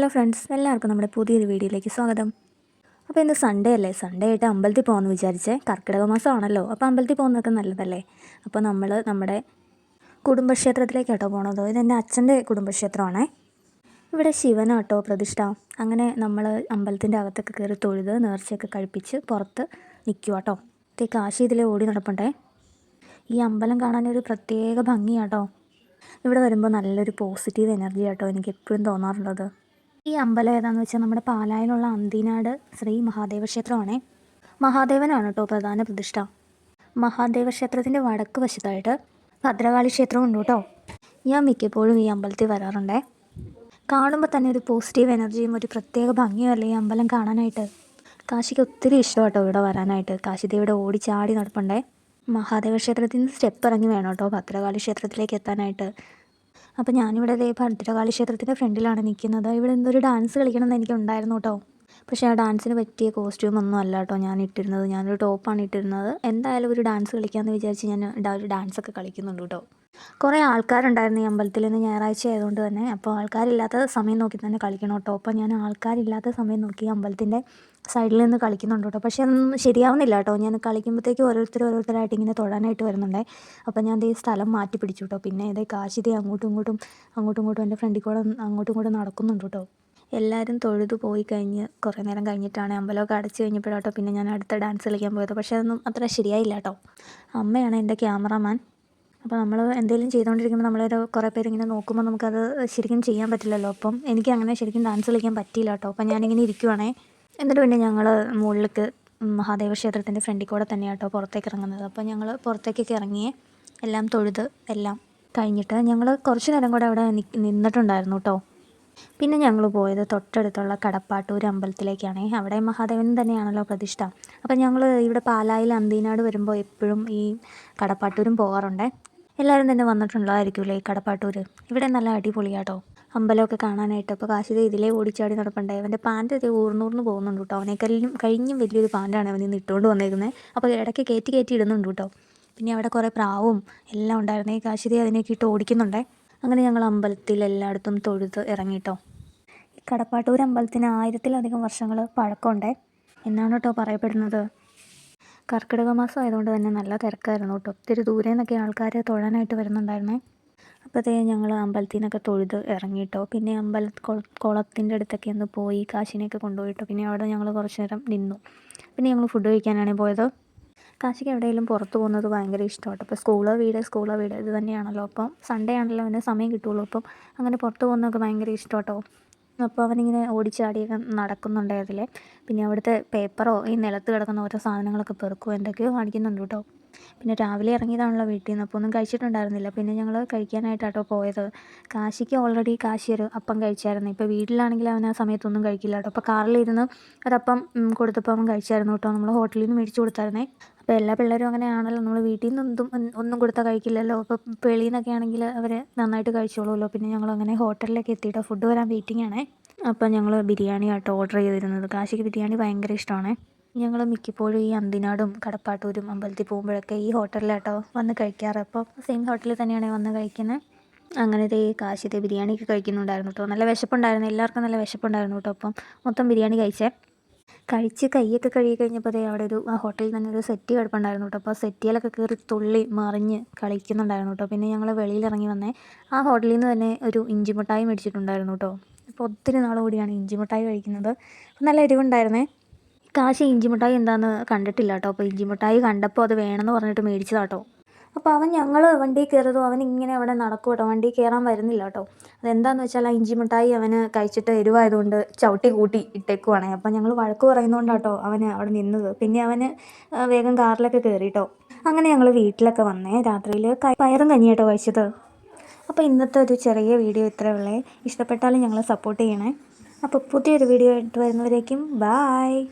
Hello friends, എല്ലാവർക്കും നമ്മുടെ പുതിയൊരു വീഡിയോയിലേക്ക് സ്വാഗതം. അപ്പോൾ ഇന്ന് സൺഡേ അല്ലേ, സൺഡേ ആയിട്ട് അമ്പലത്തിൽ പോകാമെന്ന് വിചാരിച്ചേ. കർക്കിടക മാസമാണല്ലോ, അപ്പോൾ അമ്പലത്തിൽ പോകുന്നതൊക്കെ നല്ലതല്ലേ. അപ്പോൾ നമ്മൾ നമ്മുടെ കുടുംബക്ഷേത്രത്തിലേക്കാട്ടോ പോകണത്. ഇതെൻ്റെ അച്ഛൻ്റെ കുടുംബക്ഷേത്രമാണേ. ഇവിടെ ശിവനാട്ടോ പ്രതിഷ്ഠ. അങ്ങനെ നമ്മൾ അമ്പലത്തിൻ്റെ അകത്തൊക്കെ കയറി തൊഴുത് നേർച്ചയൊക്കെ കഴിപ്പിച്ച് പുറത്ത് നിൽക്കുക കേട്ടോ. കാശി ഇതിലെ ഓടി നടപ്പുണ്ടേ. ഈ അമ്പലം കാണാനൊരു പ്രത്യേക ഭംഗിയാട്ടോ. ഇവിടെ വരുമ്പോൾ നല്ലൊരു പോസിറ്റീവ് എനർജി ആട്ടോ എനിക്ക് എപ്പോഴും തോന്നാറുള്ളത്. ഈ അമ്പലം ഏതാണെന്ന് വെച്ചാൽ നമ്മുടെ പാലായിലുള്ള അന്തിനാട് ശ്രീ മഹാദേവ ക്ഷേത്രമാണേ. മഹാദേവനാണ് കേട്ടോ പ്രധാന പ്രതിഷ്ഠ. മഹാദേവ ക്ഷേത്രത്തിൻ്റെ വടക്ക് വശത്തായിട്ട് ഭദ്രകാളി ക്ഷേത്രവും ഉണ്ട് കേട്ടോ. ഞാൻ മിക്കപ്പോഴും ഈ അമ്പലത്തിൽ വരാറുണ്ടേ. കാണുമ്പോൾ തന്നെ ഒരു പോസിറ്റീവ് എനർജിയും ഒരു പ്രത്യേക ഭംഗിയുമല്ലേ ഈ അമ്പലം കാണാനായിട്ട്. കാശിക്ക് ഒത്തിരി ഇഷ്ടം കേട്ടോ ഇവിടെ വരാനായിട്ട്. കാശിദേവിടെ ഓടിച്ചാടി നടപ്പുണ്ടേ. മഹാദേവ ക്ഷേത്രത്തിൽ നിന്ന് സ്റ്റെപ്പ് ഇറങ്ങി വേണം കേട്ടോ ഭദ്രകാളി ക്ഷേത്രത്തിലേക്ക് എത്താനായിട്ട്. അപ്പോൾ ഞാനിവിടെ ഭദ്രകാളി ക്ഷേത്രത്തിൻ്റെ ഫ്രണ്ടിലാണ് നിൽക്കുന്നത്. ഇവിടെ എന്തൊരു ഡാൻസ് കളിക്കണം എന്ന് എനിക്കുണ്ടായിരുന്നു കേട്ടോ. പക്ഷേ ആ ഡാൻസിന് പറ്റിയ കോസ്റ്റ്യൂമൊന്നും അല്ല കേട്ടോ ഞാൻ ഇട്ടിരുന്നത്. ഞാനൊരു ടോപ്പാണ് ഇട്ടിരുന്നത്. എന്തായാലും ഒരു ഡാൻസ് കളിക്കാമെന്ന് വിചാരിച്ച് ഞാൻ ഒരു ഡാൻസൊക്കെ കളിക്കുന്നുണ്ട് കേട്ടോ. കുറേ ആൾക്കാരുണ്ടായിരുന്നു ഈ അമ്പലത്തിൽ. നിന്ന് ഞായറാഴ്ച ആയതുകൊണ്ട് തന്നെ അപ്പോൾ ആൾക്കാരില്ലാത്ത സമയം നോക്കി തന്നെ കളിക്കണം കേട്ടോ. അപ്പോൾ ഞാൻ ആൾക്കാരില്ലാത്ത സമയം നോക്കി അമ്പലത്തിൻ്റെ സൈഡിൽ നിന്ന് കളിക്കുന്നുണ്ട് കേട്ടോ. പക്ഷേ അതൊന്നും ശരിയാവുന്നില്ല കേട്ടോ. ഞാൻ കളിക്കുമ്പോഴത്തേക്കും ഓരോരുത്തരായിട്ട് ഇങ്ങനെ തൊഴാനായിട്ട് വരുന്നുണ്ടേ. അപ്പോൾ ഞാൻ ഈ സ്ഥലം മാറ്റി പിടിച്ചു കേട്ടോ. പിന്നെ കാശിതേ അങ്ങോട്ടും ഇങ്ങോട്ടും എൻ്റെ ഫ്രണ്ടിൽ കൂടെ അങ്ങോട്ടും ഇങ്ങോട്ടും നടക്കുന്നുണ്ട് കേട്ടോ. എല്ലാവരും തൊഴുതു പോയി കഴിഞ്ഞ് കുറേ നേരം കഴിഞ്ഞിട്ടാണ് അമ്പലമൊക്കെ അടച്ചു കഴിഞ്ഞപ്പോഴാട്ടോ പിന്നെ ഞാൻ അടുത്ത ഡാൻസ് കളിക്കാൻ പോയത്. പക്ഷേ അതൊന്നും അത്ര ശരിയായില്ല കേട്ടോ. അമ്മയാണ് എൻ്റെ ക്യാമറാമാൻ. അപ്പോൾ നമ്മൾ എന്തെങ്കിലും ചെയ്തുകൊണ്ടിരിക്കുമ്പോൾ നമ്മളൊരു കുറേ പേരിങ്ങനെ നോക്കുമ്പോൾ നമുക്കത് ശരിക്കും ചെയ്യാൻ പറ്റില്ലല്ലോ. അപ്പം എനിക്ക് അങ്ങനെ ശരിക്കും ഡാൻസ് കളിക്കാൻ പറ്റിയില്ല കേട്ടോ. അപ്പം ഞാനിങ്ങനെ ഇരിക്കുവാണേ. എന്നിട്ട് പിന്നെ ഞങ്ങൾ മുകളിലേക്ക് മഹാദേവ ക്ഷേത്രത്തിൻ്റെ ഫ്രണ്ടിൽ കൂടെ തന്നെയാണ് കേട്ടോ പുറത്തേക്ക് ഇറങ്ങുന്നത്. അപ്പോൾ ഞങ്ങൾ പുറത്തേക്കൊക്കെ ഇറങ്ങിയേ എല്ലാം തൊഴുത് എല്ലാം കഴിഞ്ഞിട്ട് ഞങ്ങൾ കുറച്ച് നേരം കൂടെ അവിടെ നിന്നിട്ടുണ്ടായിരുന്നു കേട്ടോ. പിന്നെ ഞങ്ങൾ പോയത് തൊട്ടടുത്തുള്ള കടപ്പാട്ടൂർ അമ്പലത്തിലേക്കാണ്. അവിടെ മഹാദേവൻ തന്നെയാണല്ലോ പ്രതിഷ്ഠ. അപ്പം ഞങ്ങൾ ഇവിടെ പാലായിൽ അന്തിനാട് വരുമ്പോൾ എപ്പോഴും ഈ കടപ്പാട്ടൂരും പോകാറുണ്ട്. എല്ലാവരും തന്നെ വന്നിട്ടുള്ളതായിരിക്കുമല്ലേ ഈ കടപ്പാട്ടൂർ. ഇവിടെ നല്ല അടിപൊളിയാട്ടോ അമ്പലമൊക്കെ കാണാനായിട്ട്. അപ്പോൾ കാശിത ഇതിലേ ഓടിച്ചാടി നടപ്പുണ്ടായി. അവൻ്റെ പാൻറ്റ് ഇത് ഊർന്നൂർന്ന് പോകുന്നുണ്ട് കേട്ടോ. കഴിഞ്ഞും വലിയൊരു പാൻറ്റാണ് അവനിന്ന് ഇട്ടുകൊണ്ട് വന്നേക്കുന്നത്. അപ്പോൾ ഇടയ്ക്ക് കയറ്റി ഇടുന്നുണ്ട് കേട്ടോ. പിന്നെ അവിടെ കുറേ പ്രാവും എല്ലാം ഉണ്ടായിരുന്നേ. കാശിത അതിനൊക്കെ ഇട്ട് ഓടിക്കുന്നുണ്ടേ. അങ്ങനെ ഞങ്ങൾ അമ്പലത്തിൽ എല്ലായിടത്തും തൊഴുത് ഇറങ്ങിയിട്ടോ. ഈ കടപ്പാട്ടൂർ അമ്പലത്തിന് 1000-ലധികം വർഷങ്ങൾ പഴക്കമുണ്ടേ എന്നാണ് കേട്ടോ പറയപ്പെടുന്നത്. കർക്കിടക മാസം ആയതുകൊണ്ട് തന്നെ നല്ല തിരക്കായിരുന്നു കേട്ടോ. ഒത്തിരി ദൂരെ നിന്നൊക്കെ ആൾക്കാർ തൊഴാനായിട്ട് വരുന്നുണ്ടായിരുന്നേ. അപ്പോഴത്തേ ഞങ്ങൾ അമ്പലത്തിൽ നിന്നൊക്കെ തൊഴുത് ഇറങ്ങിയിട്ടോ. പിന്നെ കുളത്തിൻ്റെ അടുത്തൊക്കെ ഒന്ന് പോയി കാശിനെയൊക്കെ കൊണ്ടുപോയിട്ടോ. പിന്നെ അവിടെ ഞങ്ങൾ കുറച്ച് നേരം നിന്നു. പിന്നെ ഞങ്ങൾ ഫുഡ് കഴിക്കാനാണ് പോയത്. കാശിക്ക് എവിടെയെങ്കിലും പുറത്ത് പോകുന്നത് ഭയങ്കര ഇഷ്ടമാണ്. അപ്പോൾ സ്കൂളോ വീട് ഇത് തന്നെയാണല്ലോ. അപ്പം സൺഡേ ആണല്ലോ അവന് സമയം കിട്ടുള്ളൂ. അപ്പം അങ്ങനെ പുറത്ത് പോകുന്നതൊക്കെ ഭയങ്കര ഇഷ്ടമാട്ടോ. അപ്പോൾ അവനിങ്ങനെ ഓടിച്ചാടിയൊക്കെ നടക്കുന്നുണ്ട് അതിൽ. പിന്നെ അവിടുത്തെ പേപ്പറോ ഈ നിലത്ത് കിടക്കുന്ന ഓരോ സാധനങ്ങളൊക്കെ പെറുക്കുകയോ എന്തൊക്കെയോ കാണിക്കുന്നുണ്ട് കേട്ടോ. പിന്നെ രാവിലെ ഇറങ്ങിയതാണല്ലോ വീട്ടിൽ നിന്ന്. അപ്പോൾ ഒന്നും കഴിച്ചിട്ടുണ്ടായിരുന്നില്ല. പിന്നെ ഞങ്ങൾ കഴിക്കാനായിട്ടാട്ടോ പോയത്. കാശിക്ക് ഓൾറെഡി ഒരു അപ്പം കഴിച്ചായിരുന്നു. ഇപ്പോൾ വീട്ടിലാണെങ്കിൽ അവൻ ആ സമയത്തൊന്നും കഴിക്കില്ല കേട്ടോ. അപ്പോൾ കാറിലിരുന്ന് ഒരപ്പം കൊടുത്തപ്പോൾ അവൻ കഴിച്ചായിരുന്നു കേട്ടോ. നമ്മൾ ഹോട്ടലിൽ നിന്ന് മേടിച്ച് കൊടുത്തായിരുന്നേ. അപ്പോൾ എല്ലാ പിള്ളേരും അങ്ങനെയാണല്ലോ. നമ്മൾ വീട്ടിൽ നിന്ന് ഒന്നും കൊടുത്താൽ കഴിക്കില്ലല്ലോ. അപ്പോൾ വെളിയിൽ നിന്നൊക്കെ ആണെങ്കിൽ അവർ നന്നായിട്ട് കഴിച്ചോളുമല്ലോ. പിന്നെ ഞങ്ങളങ്ങനെ ഹോട്ടലിലേക്ക് എത്തിയിട്ടോ. ഫുഡ് വരാൻ വെയിറ്റിംഗ് ആണേ. അപ്പോൾ ഞങ്ങൾ ബിരിയാണി ആട്ടോ ഓർഡർ ചെയ്തിരുന്നത്. കാശിക്ക് ബിരിയാണി ഭയങ്കര ഇഷ്ടമാണേ. ഞങ്ങൾ മിക്കപ്പോഴും ഈ അന്തിനാടും കടപ്പാട്ടൂരും അമ്പലത്തിൽ പോകുമ്പോഴൊക്കെ ഈ ഹോട്ടലിലാട്ടോ വന്ന് കഴിക്കാറ്. അപ്പോൾ സെയിം ഹോട്ടലിൽ തന്നെയാണ് വന്ന് കഴിക്കുന്നത്. അങ്ങനത്തെ ഈ കാശിത്തെ ബിരിയാണിയൊക്കെ കഴിക്കുന്നുണ്ടായിരുന്നു കേട്ടോ. നല്ല വിശപ്പുണ്ടായിരുന്നു. എല്ലാവർക്കും നല്ല വിശപ്പുണ്ടായിരുന്നു കേട്ടോ. അപ്പം മൊത്തം ബിരിയാണി കഴിച്ച് കൈയൊക്കെ കഴുകി കഴിഞ്ഞപ്പോൾ അവിടെ ആ ഹോട്ടലിൽ തന്നെ ഒരു സെറ്റ് കിടപ്പുണ്ടായിരുന്നു കേട്ടോ. അപ്പോൾ സെറ്റിയിലൊക്കെ കയറി തുള്ളി മറിഞ്ഞ് കളിക്കുന്നുണ്ടായിരുന്നു കേട്ടോ. പിന്നെ ഞങ്ങൾ വെളിയിലിറങ്ങി വന്നേ ആ ഹോട്ടലിൽ നിന്ന് തന്നെ ഒരു ഇഞ്ചി മിഠായി മേടിച്ചിട്ടുണ്ടായിരുന്നു കേട്ടോ. അപ്പോൾ ഒത്തിരി നാൾ കൂടിയാണ് ഇഞ്ചി മിഠായി കഴിക്കുന്നത്. അപ്പോൾ നല്ല എരിവുണ്ടായിരുന്നേ. കാശി ഇഞ്ചി മിഠായി എന്താണെന്ന് കണ്ടിട്ടില്ല കേട്ടോ. അപ്പോൾ ഇഞ്ചി മിഠായി കണ്ടപ്പോൾ അത് വേണമെന്ന് പറഞ്ഞിട്ട് മേടിച്ചതാട്ടോ. അപ്പോൾ ഞങ്ങൾ വണ്ടിയിൽ കയറിയതും അവൻ ഇങ്ങനെ അവിടെ നടക്കും കേട്ടോ. വണ്ടിയിൽ കയറാൻ വരുന്നില്ല കേട്ടോ. അതെന്താണെന്ന് വെച്ചാൽ ആ ഇഞ്ചി മിഠായി അവന് കഴിച്ചിട്ട് എരിവായതുകൊണ്ട് ചവിട്ടി കൂട്ടി ഇട്ടേക്കുവാണേ. അപ്പോൾ ഞങ്ങൾ വഴക്ക് പറയുന്നതുകൊണ്ടാട്ടോ അവന് അവിടെ നിന്നത്. പിന്നെ അവന് വേഗം കാറിലൊക്കെ കയറി കേട്ടോ. അങ്ങനെ ഞങ്ങൾ വീട്ടിലൊക്കെ വന്നേ. രാത്രിയിൽ പയറും കഞ്ഞിയാട്ടോ കഴിച്ചത്. അപ്പോൾ ഇന്നത്തെ ഒരു ചെറിയ വീഡിയോ ഇത്രയേ ഉള്ളേ. ഇഷ്ടപ്പെട്ടാലും ഞങ്ങളെ സപ്പോർട്ട് ചെയ്യണേ. അപ്പോൾ പുതിയൊരു വീഡിയോ ആയിട്ട് വരുന്നവരേക്കും ബായ്.